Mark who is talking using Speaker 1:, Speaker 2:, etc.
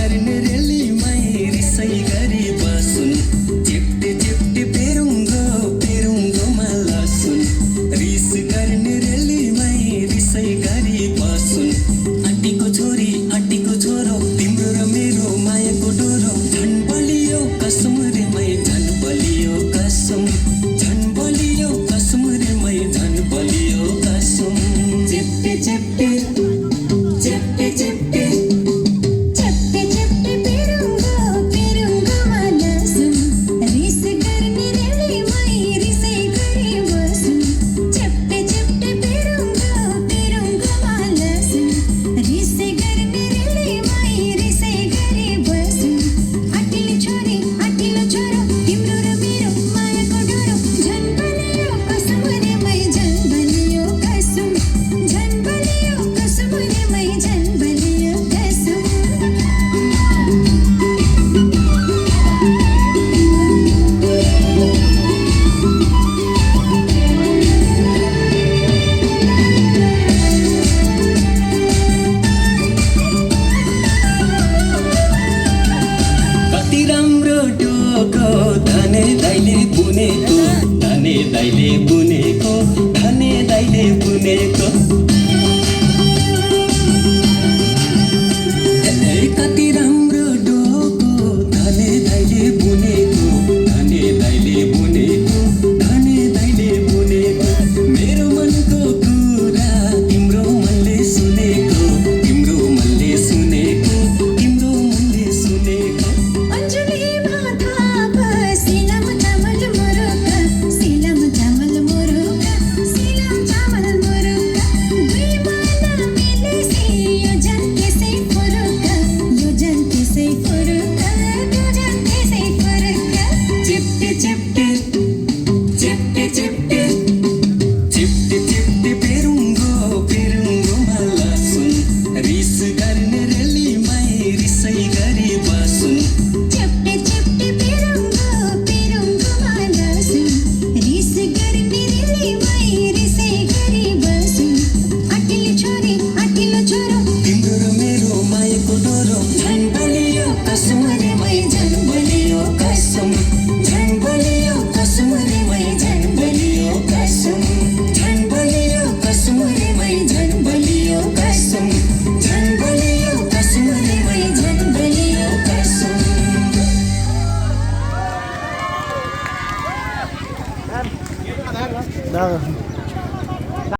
Speaker 1: गर्ने रेलीमै रिसै गरी बसुन् चिप्टे चिप्टे पेरुङ्गोमा लसुन् रिस गर्ने रेलीमै रिसै गरी बसुन् आँटीको छोरी आँटीको छोरो तिम्रो र मेरो मायाको डोरो झन् बलियो कसम रे मै झन् बलियो कसम झन् बलियो कसम रे मै झन् बलियो कसम चिप्टे चिप्टे चिप्टे चिप्टे धने दाइले बुनेको धने दाइले बुनेको धने दाइले बुनेको कति राम्रो डोको धने दाइले बुनेको धने दाइले बुनेको धने दाइले बुनेको मेरो मनको कुरा तिम्रो मनले सुनेको तिम्रो मनले सुनेको तिम्रो मनले सुनेको
Speaker 2: Đó.